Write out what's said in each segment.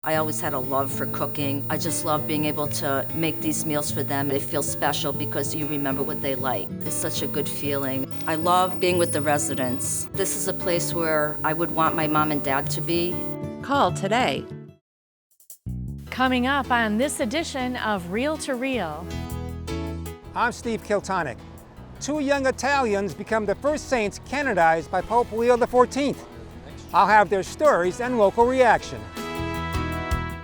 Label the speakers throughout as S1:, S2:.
S1: I always had a love for cooking. I just love being able to make these meals for them. They feel special because you remember what they like. It's such a good feeling. I love being with the residents. This is a place where I would want my mom and dad to be.
S2: Call today.
S3: Coming up on this edition of Reel to Reel.
S4: I'm Steve Kiltonic. Two young Italians become the first saints canonized by Pope Leo XIV. I'll have their stories and local reaction.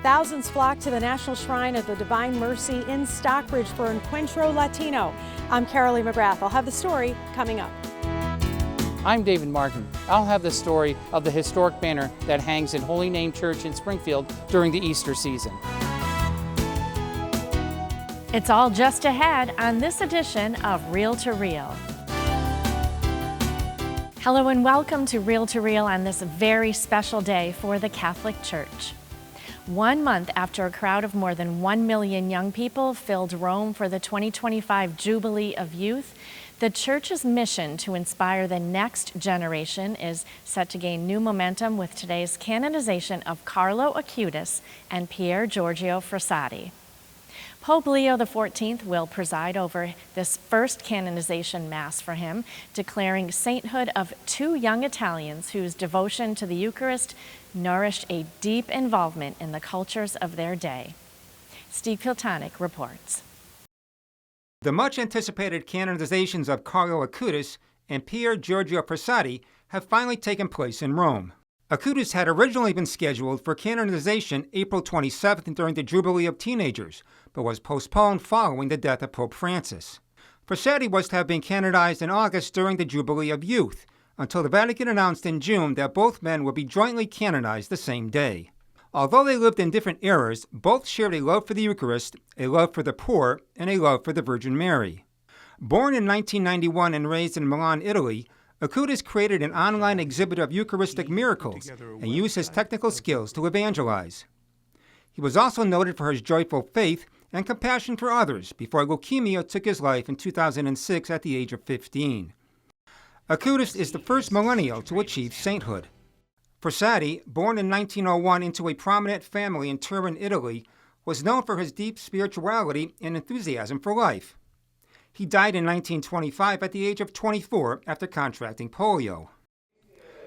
S5: Thousands flock to the National Shrine of the Divine Mercy in Stockbridge for Encuentro Latino. I'm Carolee McGrath. I'll have the story coming up.
S6: I'm David Martin. I'll have the story of the historic banner that hangs in Holy Name Church in Springfield during the Easter season.
S3: It's all just ahead on this edition of Reel to Reel. Hello and welcome to Reel to Reel on this very special day for the Catholic Church. 1 month after a crowd of more than 1 million young people filled Rome for the 2025 Jubilee of Youth, the Church's mission to inspire the next generation is set to gain new momentum with today's canonization of Carlo Acutis and Pier Giorgio Frassati. Pope Leo XIV will preside over this first canonization Mass for him, declaring sainthood of two young Italians whose devotion to the Eucharist nourished a deep involvement in the cultures of their day. Steve Kiltonic reports.
S4: The much-anticipated canonizations of Carlo Acutis and Pier Giorgio Frassati have finally taken place in Rome. Acutis had originally been scheduled for canonization April 27th during the Jubilee of Teenagers, but was postponed following the death of Pope Francis. Frassati was to have been canonized in August during the Jubilee of Youth, until the Vatican announced in June that both men would be jointly canonized the same day. Although they lived in different eras, both shared a love for the Eucharist, a love for the poor, and a love for the Virgin Mary. Born in 1991 and raised in Milan, Italy, Acutis created an online exhibit of Eucharistic miracles and used his technical skills to evangelize. He was also noted for his joyful faith and compassion for others before leukemia took his life in 2006 at the age of 15. Acutis is the first millennial to achieve sainthood. Frassati, born in 1901 into a prominent family in Turin, Italy, was known for his deep spirituality and enthusiasm for life. He died in 1925 at the age of 24 after contracting polio.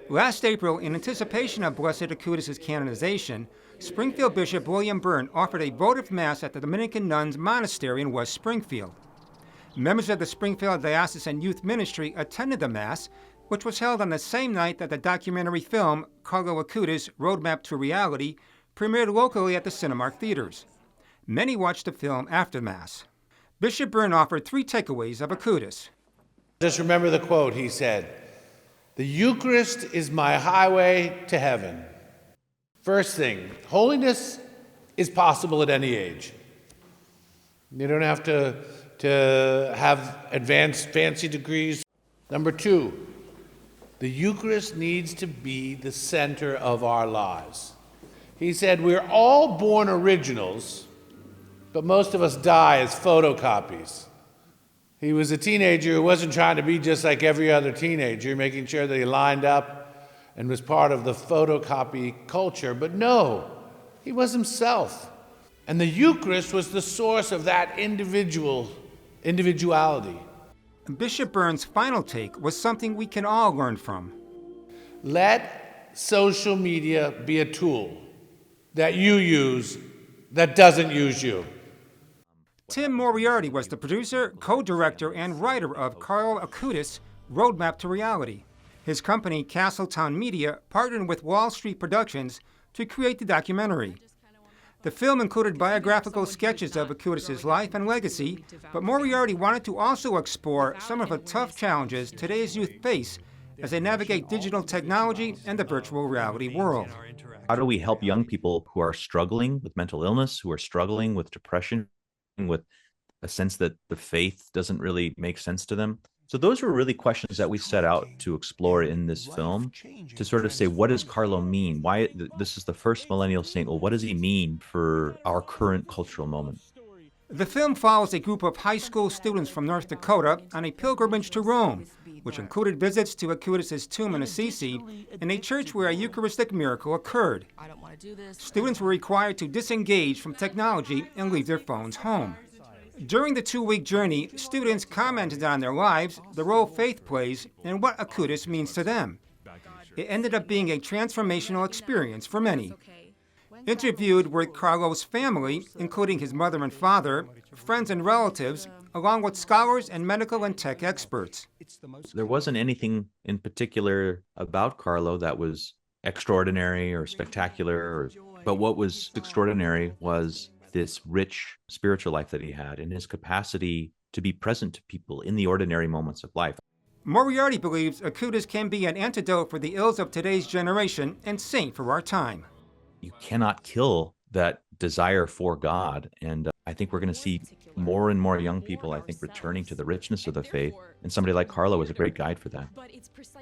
S4: Last April, in anticipation of Blessed Acutis' canonization, Springfield Bishop William Byrne offered a votive mass at the Dominican Nuns Monastery in West Springfield. Members of the Springfield Diocesan Youth Ministry attended the Mass, which was held on the same night that the documentary film Carlo Acutis: Roadmap to Reality premiered locally at the Cinemark theaters. Many watched the film after Mass. Bishop Byrne offered 3 takeaways of Acutis.
S7: Just remember the quote he said, "The Eucharist is my highway to heaven." First thing, holiness is possible at any age. You don't have to have advanced fancy degrees. Number 2, the Eucharist needs to be the center of our lives. He said, we're all born originals, but most of us die as photocopies. He was a teenager who wasn't trying to be just like every other teenager, making sure that he lined up and was part of the photocopy culture. But no, he was himself. And the Eucharist was the source of that individuality.
S4: Bishop Byrne's final take was something we can all learn from.
S7: Let social media be a tool that you use that doesn't use you.
S4: Tim Moriarty was the producer, co-director, and writer of Carlo Acutis: Roadmap to Reality. His company, Castletown Media, partnered with Wall Street Productions to create the documentary. The film included biographical sketches of Acutis' life and legacy, but Moriarty wanted to also explore some of the tough challenges today's youth face as they navigate digital technology and the virtual reality world.
S8: How do we help young people who are struggling with mental illness, who are struggling with depression, with a sense that the faith doesn't really make sense to them? So those were really questions that we set out to explore in this film, to sort of say, what does Carlo mean? Why this is the first millennial saint? Well, what does he mean for our current cultural moment?
S4: The film follows a group of high school students from North Dakota on a pilgrimage to Rome, which included visits to Acutis' tomb in Assisi and a church where a Eucharistic miracle occurred. Students were required to disengage from technology and leave their phones home. During the 2-week journey, students commented on their lives, the role faith plays, and what Acutis means to them. It ended up being a transformational experience for many. Interviewed were Carlo's family, including his mother and father, friends and relatives, along with scholars and medical and tech experts.
S8: There wasn't anything in particular about Carlo that was extraordinary or spectacular, but what was extraordinary was this rich spiritual life that he had and his capacity to be present to people in the ordinary moments of life.
S4: Moriarty believes Acutis can be an antidote for the ills of today's generation and saint for our time.
S8: You cannot kill that desire for God, and I think we're going to see more and more young people, I think, returning to the richness of the faith, and somebody like Carlo is a great guide for that.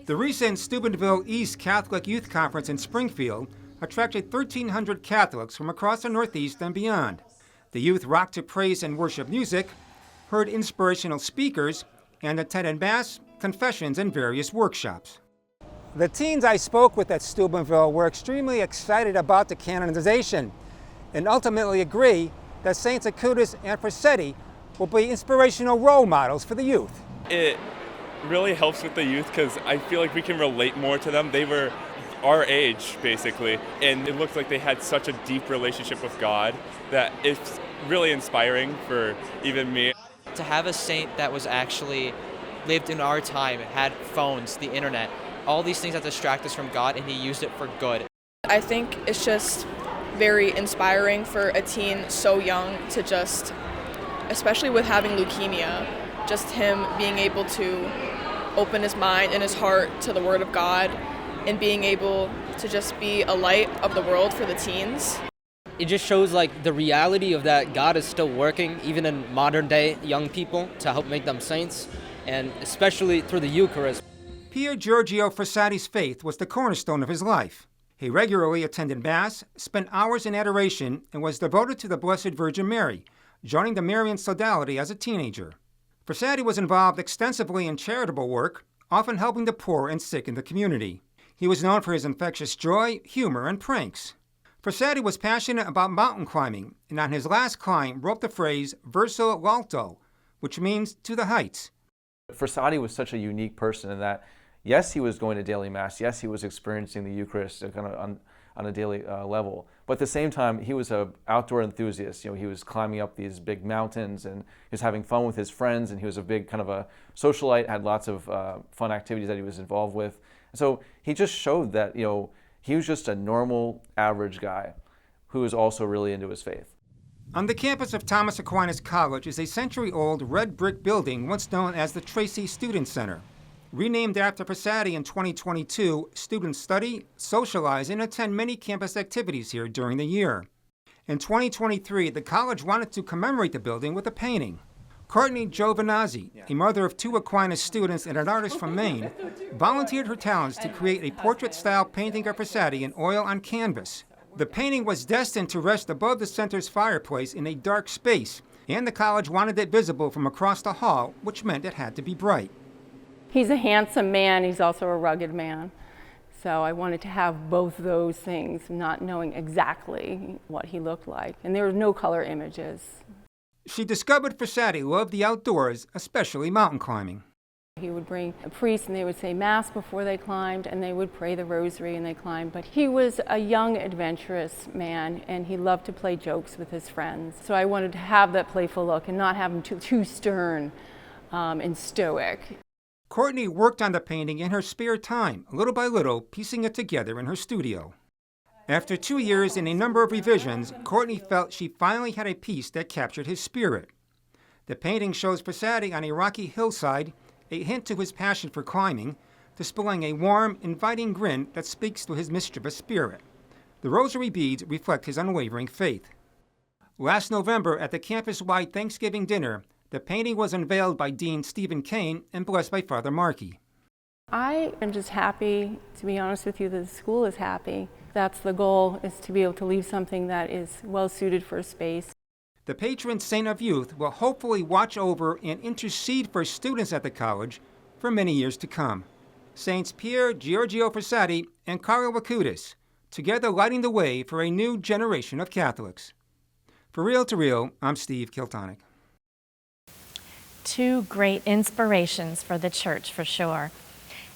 S4: The recent Steubenville East Catholic Youth Conference in Springfield attracted 1,300 Catholics from across the Northeast and beyond. The youth rocked to praise and worship music, heard inspirational speakers, and attended Mass, confessions, and various workshops. The teens I spoke with at Steubenville were extremely excited about the canonization and ultimately agree that Saints Acutis and Frasetti will be inspirational role models for the youth.
S2: It really helps with the youth because I feel like we can relate more to them. They were our age, basically, and it looked like they had such a deep relationship with God that it's really inspiring for even me.
S9: To have a saint that was actually lived in our time, had phones, the internet, all these things that distract us from God, and he used it for good.
S10: I think it's just very inspiring for a teen so young to just, especially with having leukemia, just him being able to open his mind and his heart to the Word of God and being able to just be a light of the world for the teens.
S11: It just shows like the reality of that God is still working even in modern day young people to help make them saints, and especially through the Eucharist.
S4: Pier Giorgio Frassati's faith was the cornerstone of his life. He regularly attended Mass, spent hours in adoration, and was devoted to the Blessed Virgin Mary, joining the Marian Sodality as a teenager. Frassati was involved extensively in charitable work, often helping the poor and sick in the community. He was known for his infectious joy, humor, and pranks. Frassati was passionate about mountain climbing, and on his last climb wrote the phrase verso l'alto, which means to the heights.
S12: Frassati was such a unique person in that, yes, he was going to daily Mass, yes, he was experiencing the Eucharist kind of on a daily level, but at the same time, he was an outdoor enthusiast. You know, he was climbing up these big mountains, and he was having fun with his friends, and he was a big kind of a socialite, had lots of fun activities that he was involved with. And so he just showed that, you know, he was just a normal, average guy who was also really into his faith.
S4: On the campus of Thomas Aquinas College is a century-old red brick building once known as the Tracy Student Center. Renamed after Frassati in 2022, students study, socialize, and attend many campus activities here during the year. In 2023, the college wanted to commemorate the building with a painting. Courtney Giovinazzi, a mother of 2 Aquinas students and an artist from Maine, volunteered her talents to create a portrait-style painting of Frassati in oil on canvas. The painting was destined to rest above the center's fireplace in a dark space, and the college wanted it visible from across the hall, which meant it had to be bright.
S13: He's a handsome man, he's also a rugged man. So I wanted to have both those things, not knowing exactly what he looked like. And there were no color images.
S4: She discovered Frassati loved the outdoors, especially mountain climbing.
S13: He would bring a priest and they would say Mass before they climbed, and they would pray the rosary and they climbed. But he was a young, adventurous man, and he loved to play jokes with his friends. So I wanted to have that playful look and not have him too stern and stoic.
S4: Courtney worked on the painting in her spare time, little by little, piecing it together in her studio. After 2 years and a number of revisions, Courtney felt she finally had a piece that captured his spirit. The painting shows Frassati on a rocky hillside, a hint to his passion for climbing, displaying a warm, inviting grin that speaks to his mischievous spirit. The rosary beads reflect his unwavering faith. Last November, at the campus-wide Thanksgiving dinner, the painting was unveiled by Dean Stephen Kane and blessed by Father Markey.
S13: I am just happy, to be honest with you, that the school is happy. That's the goal, is to be able to leave something that is well suited for a space.
S4: the patron saint of youth will hopefully watch over and intercede for students at the college for many years to come. Saints Pier Giorgio Frassati and Carlo Acutis, together lighting the way for a new generation of Catholics. For Real to Real, I'm Steve Kiltonic.
S3: Two great inspirations for the church, for sure.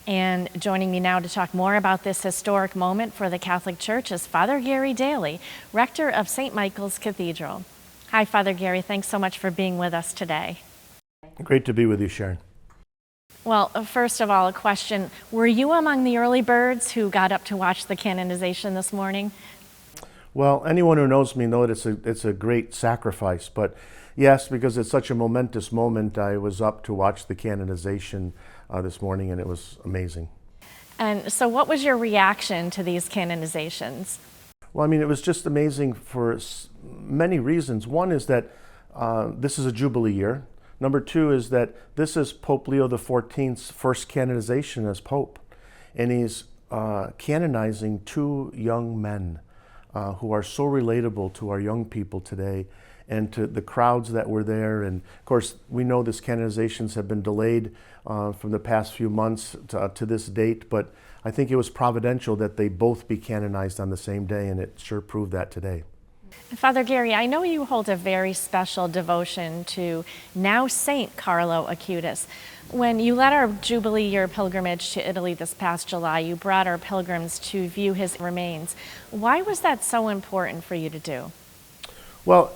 S3: And joining me now to talk more about this historic moment for the Catholic Church is Father Gary Daly, rector of St. Michael's Cathedral. Hi, Father Gary. Thanks so much for being with us today.
S14: Great to be with you, Sharon.
S3: Well, first of all, a question. Were you among the early birds who got up to watch the canonization this morning?
S14: Well, anyone who knows me knows it's a great sacrifice, but yes, because it's such a momentous moment, I was up to watch the canonization this morning, and it was amazing.
S3: And so what was your reaction to these canonizations?
S14: Well, I mean, it was just amazing for many reasons. One is that this is a Jubilee year. Number two is that this is Pope Leo XIV's first canonization as Pope, and he's canonizing two young men who are so relatable to our young people today and to the crowds that were there. And of course, we know these canonizations have been delayed from the past few months to this date, but I think it was providential that they both be canonized on the same day, and it sure proved that today.
S3: Father Gary, I know you hold a very special devotion to now Saint Carlo Acutis. When you led our Jubilee year pilgrimage to Italy this past July, you brought our pilgrims to view his remains. Why was that so important for you to do?
S14: Well,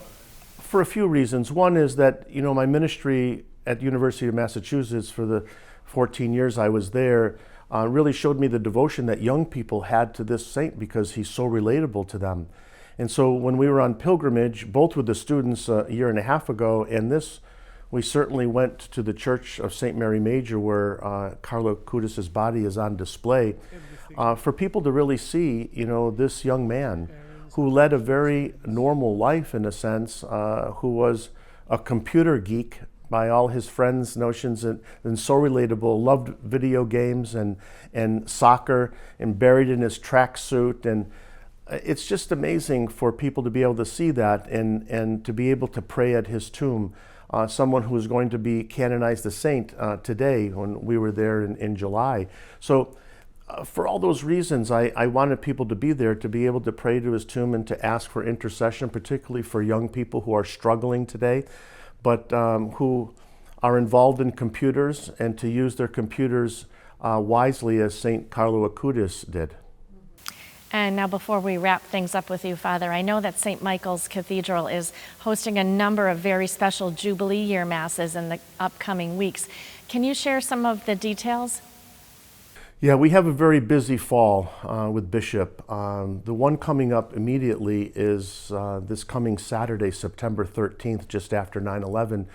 S14: for a few reasons. One is that, you know, my ministry at the University of Massachusetts for the 14 years I was there really showed me the devotion that young people had to this saint because he's so relatable to them. And so when we were on pilgrimage, both with the students a year and a half ago and this, we certainly went to the Church of St. Mary Major where Carlo Acutis' body is on display for people to really see, you know, this young man who led a very normal life in a sense, who was a computer geek by all his friends' notions and so relatable, loved video games and soccer and buried in his tracksuit. And it's just amazing for people to be able to see that and to be able to pray at his tomb. Someone who is going to be canonized a saint today when we were there in July. So for all those reasons, I wanted people to be there to be able to pray to his tomb and to ask for intercession, particularly for young people who are struggling today, but who are involved in computers and to use their computers wisely as St. Carlo Acutis did.
S3: And now before we wrap things up with you, Father, I know that St. Michael's Cathedral is hosting a number of very special Jubilee year masses in the upcoming weeks. Can you share some of the details?
S14: Yeah, we have a very busy fall with Bishop. The one coming up immediately is this coming Saturday, September 13th, just after 9/11.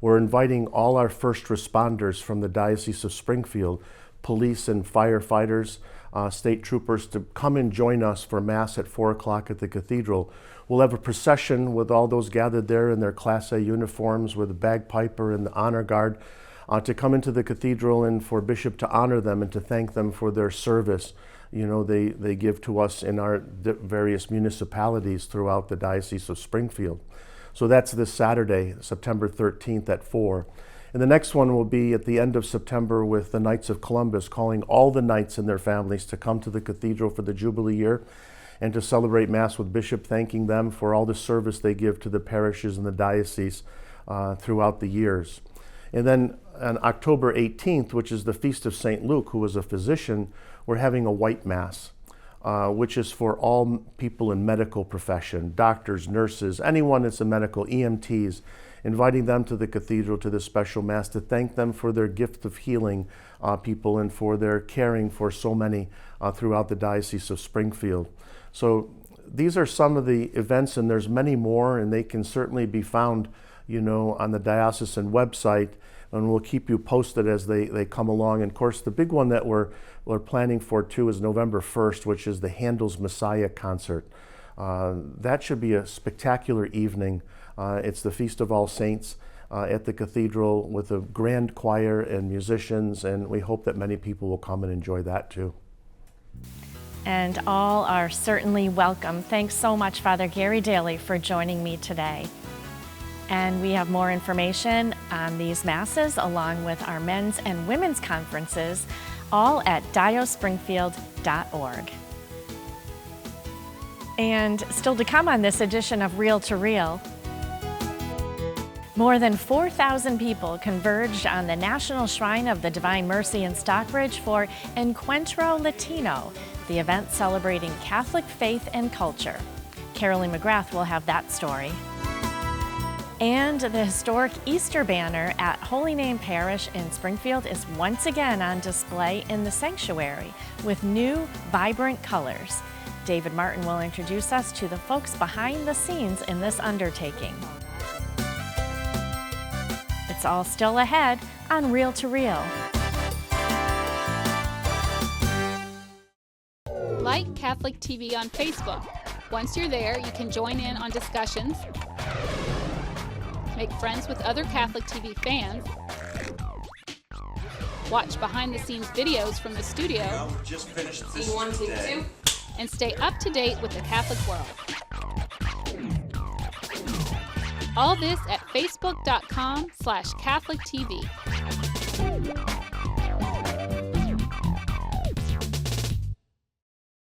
S14: We're inviting all our first responders from the Diocese of Springfield, police and firefighters, state troopers, to come and join us for Mass at 4 o'clock at the Cathedral. We'll have a procession with all those gathered there in their Class A uniforms with the bagpiper and the honor guard to come into the Cathedral and for Bishop to honor them and to thank them for their service, you know, they give to us in our various municipalities throughout the Diocese of Springfield. So that's this Saturday, September 13th at 4. And the next one will be at the end of September with the Knights of Columbus, calling all the knights and their families to come to the Cathedral for the Jubilee year and to celebrate Mass with Bishop, thanking them for all the service they give to the parishes and the diocese throughout the years. And then on October 18th, which is the Feast of St. Luke, who was a physician, we're having a white Mass, which is for all people in medical profession, doctors, nurses, anyone that's a medical, EMTs, inviting them to the Cathedral to this special Mass to thank them for their gift of healing people and for their caring for so many throughout the Diocese of Springfield. So these are some of the events, and there's many more, and they can certainly be found, you know, on the diocesan website, and we'll keep you posted as they come along. And of course, the big one that we're planning for too is November 1st, which is the Handel's Messiah concert. That should be a spectacular evening. It's the Feast of All Saints at the Cathedral with a grand choir and musicians, and we hope that many people will come and enjoy that too.
S3: And all are certainly welcome. Thanks so much, Father Gary Daly, for joining me today. And we have more information on these masses along with our men's and women's conferences, all at diospringfield.org. And still to come on this edition of Reel to Reel, more than 4,000 people converged on the National Shrine of the Divine Mercy in Stockbridge for Encuentro Latino, the event celebrating Catholic faith and culture. Carolee McGrath will have that story. And the historic Easter banner at Holy Name Parish in Springfield is once again on display in the sanctuary with new, vibrant colors. David Martin will introduce us to the folks behind the scenes in this undertaking. It's all still ahead on Reel to Reel.
S15: Like Catholic TV on Facebook. Once you're there, you can join in on discussions, make friends with other Catholic TV fans, watch behind-the-scenes videos from the studio, and stay up to date with the Catholic world. All this at facebook.com/CatholicTV.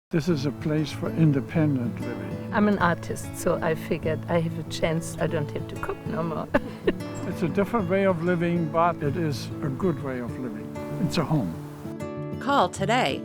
S16: This is a place for independent living.
S17: I'm an artist, so I figured I have a chance. I don't have to cook no more.
S16: It's a different way of living, but it is a good way of living. It's a home.
S5: Call today.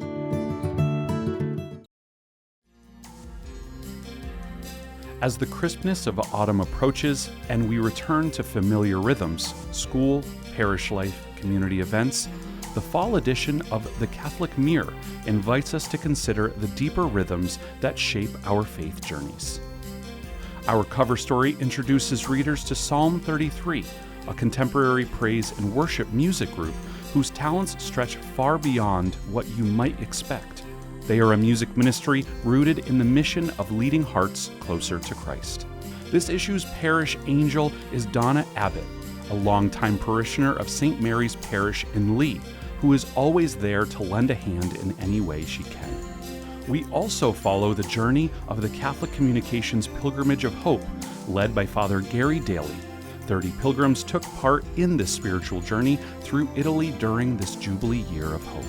S18: As the crispness of autumn approaches and we return to familiar rhythms, school, parish life, community events, the fall edition of The Catholic Mirror invites us to consider the deeper rhythms that shape our faith journeys. Our cover story introduces readers to Psalm 33, a contemporary praise and worship music group whose talents stretch far beyond what you might expect. They are a music ministry rooted in the mission of leading hearts closer to Christ. This issue's parish angel is Donna Abbott, a longtime parishioner of St. Mary's Parish in Lee, who is always there to lend a hand in any way she can. We also follow the journey of the Catholic Communications Pilgrimage of Hope, led by Father Gary Daly. 30 pilgrims took part in this spiritual journey through Italy during this Jubilee Year of Hope.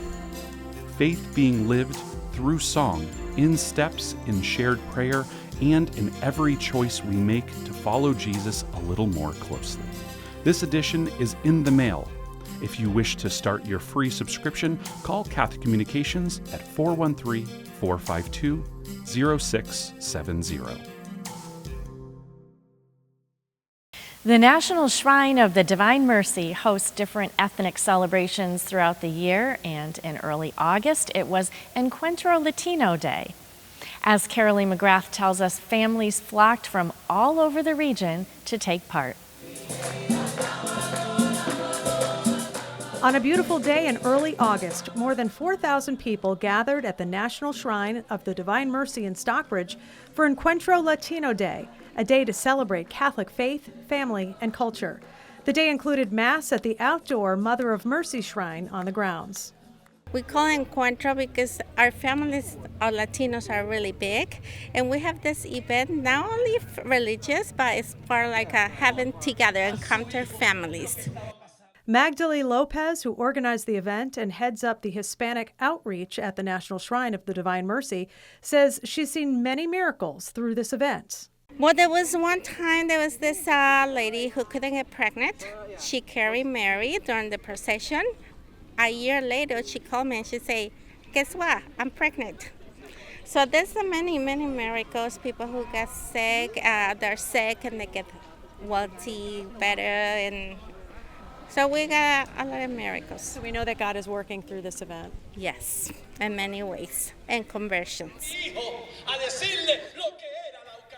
S18: Faith being lived through song, in steps, in shared prayer, and in every choice we make to follow Jesus a little more closely. This edition is in the mail. If you wish to start your free subscription, call Catholic Communications at 413-452-0670.
S3: The National Shrine of the Divine Mercy hosts different ethnic celebrations throughout the year, and in early August, it was Encuentro Latino Day. As Carolee McGrath tells us, families flocked from all over the region to take part.
S5: On a beautiful day in early August, more than 4,000 people gathered at the National Shrine of the Divine Mercy in Stockbridge for Encuentro Latino Day, a day to celebrate Catholic faith, family, and culture. The day included Mass at the outdoor Mother of Mercy Shrine on the grounds.
S19: We call it Encuentro because our families, our Latinos, are really big, and we have this event not only religious, but it's for like a having together encounter families.
S5: Magdalene Lopez, who organized the event and heads up the Hispanic outreach at the National Shrine of the Divine Mercy, says she's seen many miracles through this event.
S19: Well, there was one time there was this lady who couldn't get pregnant. She carried Mary during the procession. A year later, she called me and she said, guess what? I'm pregnant. So there's many, many miracles. People who get sick, they're sick and they get wealthy, better, and so we got a lot of miracles.
S5: So we know that God is working through this event.
S19: Yes, in many ways, and conversions.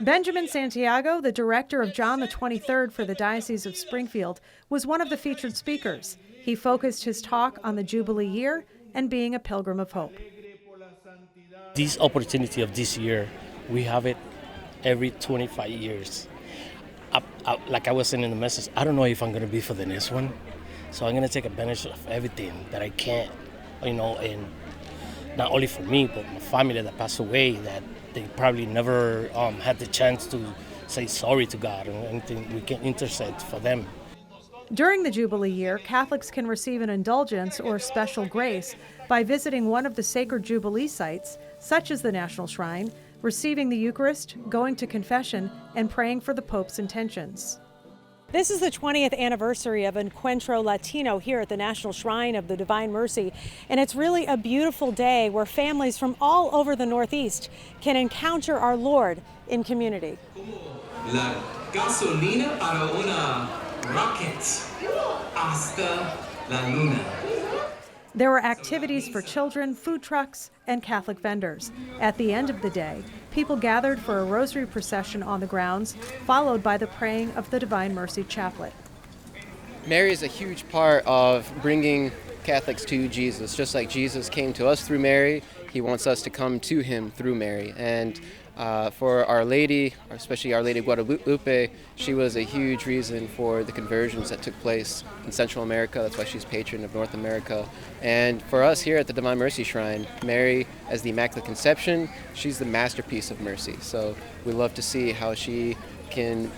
S5: Benjamin Santiago, the director of John the 23rd for the Diocese of Springfield, was one of the featured speakers. He focused his talk on the Jubilee year and being a pilgrim of hope.
S20: This opportunity of this year, we have it every 25 years. Like I was saying in the message, I don't know if I'm going to be for the next one. So I'm going to take advantage of everything that I can, and not only for me, but my family that passed away, that they probably never had the chance to say sorry to God or anything, we can intercede for them.
S5: During the Jubilee year, Catholics can receive an indulgence or special grace by visiting one of the sacred Jubilee sites, such as the National Shrine, receiving the Eucharist, going to confession, and praying for the Pope's intentions. This is the 20th anniversary of Encuentro Latino here at the National Shrine of the Divine Mercy, and it's really a beautiful day where families from all over the Northeast can encounter our Lord in community.
S21: La gasolina para una rocket hasta la luna.
S5: There were activities for children, food trucks, and Catholic vendors. At the end of the day, people gathered for a rosary procession on the grounds, followed by the praying of the Divine Mercy Chaplet.
S22: Mary is a huge part of bringing Catholics to Jesus. Just like Jesus came to us through Mary, he wants us to come to him through Mary. And for Our Lady, especially Our Lady of Guadalupe, she was a huge reason for the conversions that took place in Central America. That's why she's patron of North America. And for us here at the Divine Mercy Shrine, Mary, as the Immaculate Conception, she's the masterpiece of mercy. So we love to see how she can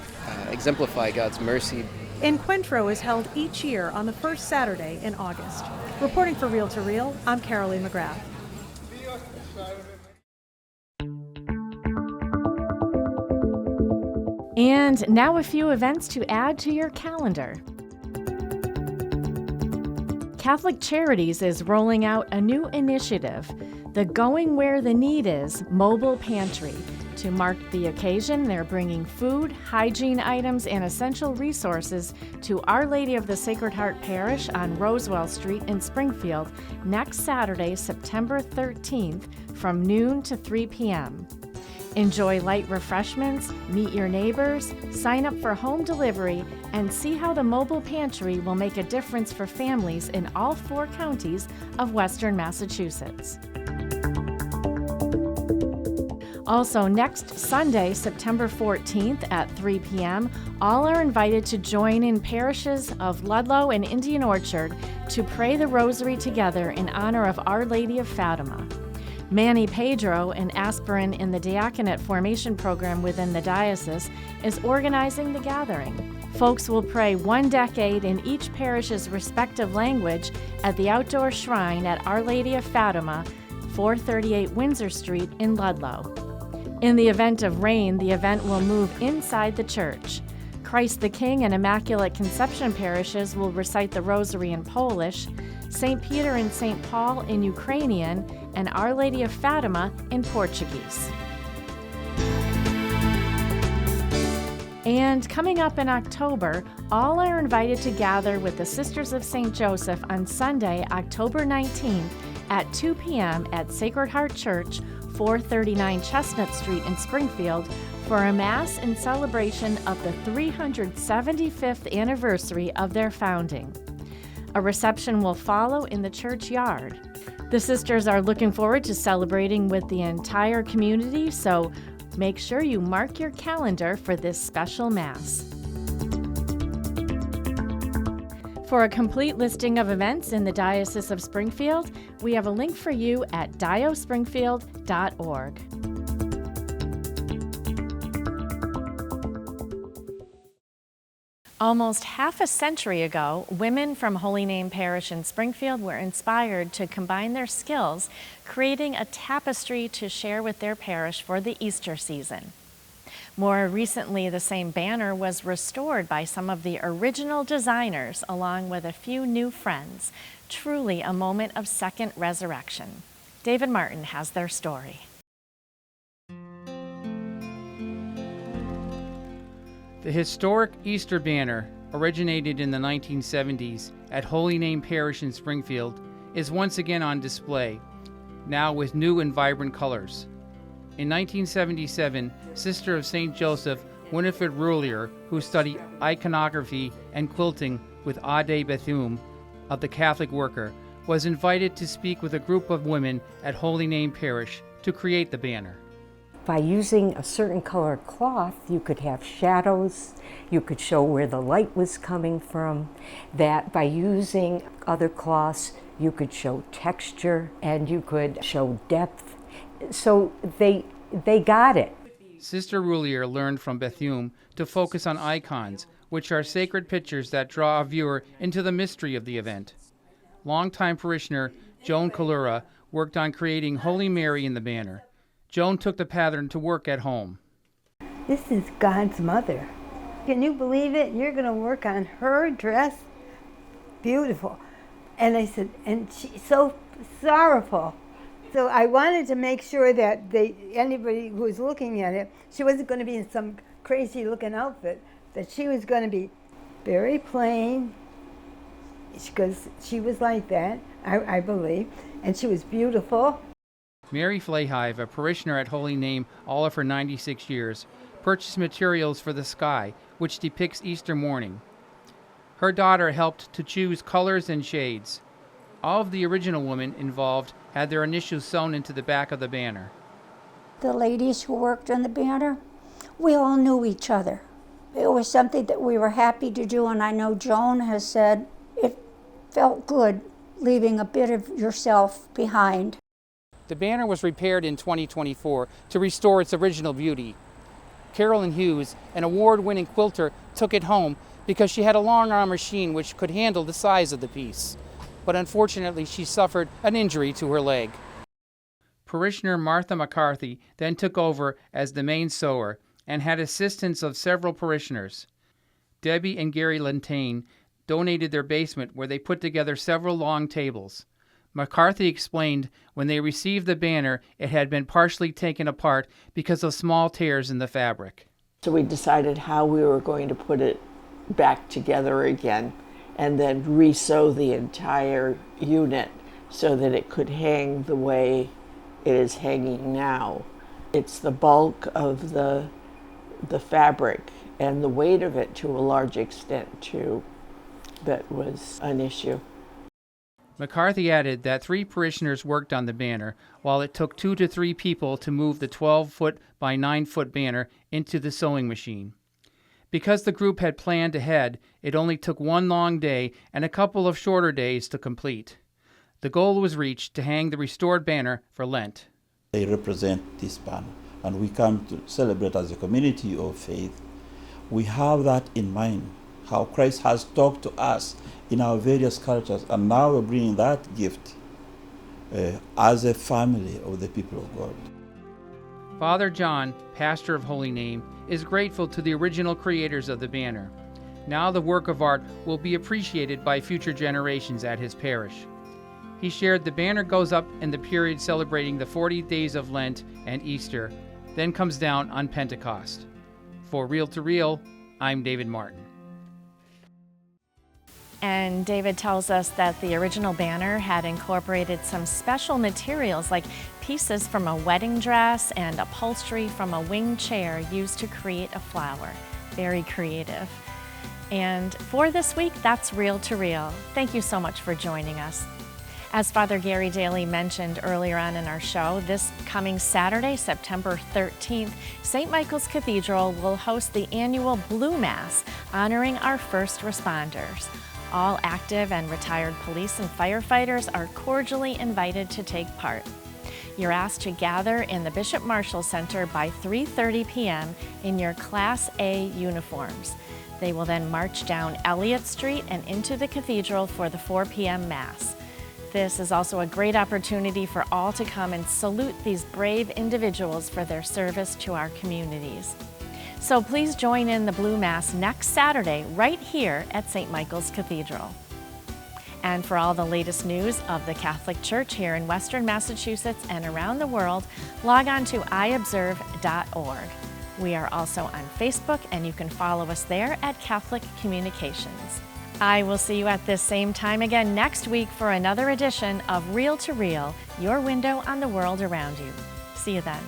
S22: exemplify God's mercy.
S5: Encuentro is held each year on the first Saturday in August. Reporting for Reel to Reel, I'm Caroline McGrath.
S3: And now a few events to add to your calendar. Catholic Charities is rolling out a new initiative, the Going Where the Need Is Mobile Pantry. To mark the occasion, they're bringing food, hygiene items, and essential resources to Our Lady of the Sacred Heart Parish on Rosewell Street in Springfield next Saturday, September 13th from noon to 3 p.m. Enjoy light refreshments, meet your neighbors, sign up for home delivery, and see how the mobile pantry will make a difference for families in all 4 counties of Western Massachusetts. Also, next Sunday, September 14th at 3 p.m., all are invited to join in parishes of Ludlow and Indian Orchard to pray the Rosary together in honor of Our Lady of Fatima. Manny Pedro, an aspirant in the diaconate formation program within the diocese, is organizing the gathering. Folks will pray 1 decade in each parish's respective language at the outdoor shrine at Our Lady of Fatima, 438 Windsor Street in Ludlow. In the event of rain, the event will move inside the church. Christ the King and Immaculate Conception parishes will recite the Rosary in Polish, St. Peter and St. Paul in Ukrainian, and Our Lady of Fatima in Portuguese. And coming up in October, all are invited to gather with the Sisters of St. Joseph on Sunday, October 19th at 2 p.m. at Sacred Heart Church, 439 Chestnut Street in Springfield, for a Mass in celebration of the 375th anniversary of their founding. A reception will follow in the churchyard. The sisters are looking forward to celebrating with the entire community, so make sure you mark your calendar for this special Mass. For a complete listing of events in the Diocese of Springfield, we have a link for you at diospringfield.org. Almost half a century ago, women from Holy Name Parish in Springfield were inspired to combine their skills, creating a tapestry to share with their parish for the Easter season. More recently, the same banner was restored by some of the original designers, along with a few new friends. Truly a moment of second resurrection. David Martin has their story.
S6: The historic Easter banner, originated in the 1970s at Holy Name Parish in Springfield, is once again on display, now with new and vibrant colors. In 1977, Sister of St. Joseph Winifred Roulier, who studied iconography and quilting with Ade Bethune of the Catholic Worker, was invited to speak with a group of women at Holy Name Parish to create the banner.
S23: By using a certain color cloth, you could have shadows, you could show where the light was coming from, that by using other cloths, you could show texture and you could show depth. So they got it.
S6: Sister Roulier learned from Bethune to focus on icons, which are sacred pictures that draw a viewer into the mystery of the event. Longtime parishioner Joan Kalura worked on creating Holy Mary in the banner. Joan took the pattern to work at home.
S1: This is God's mother. Can you believe it? You're going to work on her dress? Beautiful. And I said, and she's so sorrowful. So I wanted to make sure that anybody who was looking at it, she wasn't going to be in some crazy looking outfit, that she was going to be very plain, because she was like that, I believe, and she was beautiful.
S6: Mary Flahive, a parishioner at Holy Name all of her 96 years, purchased materials for the sky, which depicts Easter morning. Her daughter helped to choose colors and shades. All of the original women involved had their initials sewn into the back of the banner.
S7: The ladies who worked on the banner, we all knew each other. It was something that we were happy to do, and I know Joan has said it felt good leaving a bit of yourself behind.
S6: The banner was repaired in 2024 to restore its original beauty. Carolyn Hughes, an award-winning quilter, took it home because she had a long-arm machine which could handle the size of the piece. But unfortunately, she suffered an injury to her leg. Parishioner Martha McCarthy then took over as the main sewer and had assistance of several parishioners. Debbie and Gary Lentane donated their basement where they put together several long tables. McCarthy explained when they received the banner, it had been partially taken apart because of small tears in the fabric.
S8: So we decided how we were going to put it back together again and then re-sew the entire unit so that it could hang the way it is hanging now. It's the bulk of the fabric and the weight of it to a large extent too that was an issue.
S6: McCarthy added that 3 parishioners worked on the banner, while it took 2 to 3 people to move the 12-foot by 9-foot banner into the sewing machine. Because the group had planned ahead, it only took 1 long day and a couple of shorter days to complete. The goal was reached to hang the restored banner for Lent.
S24: They represent this banner, and we come to celebrate as a community of faith. We have that in mind, how Christ has talked to us in our various cultures, and now we're bringing that gift as a family of the people of God.
S6: Father John, pastor of Holy Name, is grateful to the original creators of the banner. Now the work of art will be appreciated by future generations at his parish. He shared the banner goes up in the period celebrating the 40 days of Lent and Easter, then comes down on Pentecost. For Reel to Reel, I'm David Martin.
S3: And David tells us that the original banner had incorporated some special materials like pieces from a wedding dress and upholstery from a wing chair used to create a flower. Very creative. And for this week, that's Reel to Reel. Thank you so much for joining us. As Father Gary Daly mentioned earlier on in our show, this coming Saturday, September 13th, St. Michael's Cathedral will host the annual Blue Mass, honoring our first responders. All active and retired police and firefighters are cordially invited to take part. You're asked to gather in the Bishop Marshall Center by 3:30 p.m. in your Class A uniforms. They will then march down Elliott Street and into the cathedral for the 4 p.m. Mass. This is also a great opportunity for all to come and salute these brave individuals for their service to our communities. So please join in the Blue Mass next Saturday right here at St. Michael's Cathedral. And for all the latest news of the Catholic Church here in Western Massachusetts and around the world, log on to iobserve.org. We are also on Facebook, and you can follow us there at Catholic Communications. I will see you at this same time again next week for another edition of Reel to Reel, your window on the world around you. See you then.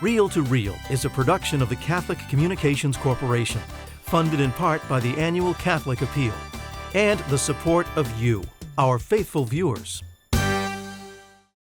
S25: Reel to Reel is a production of the Catholic Communications Corporation, funded in part by the annual Catholic Appeal, and the support of you, our faithful viewers.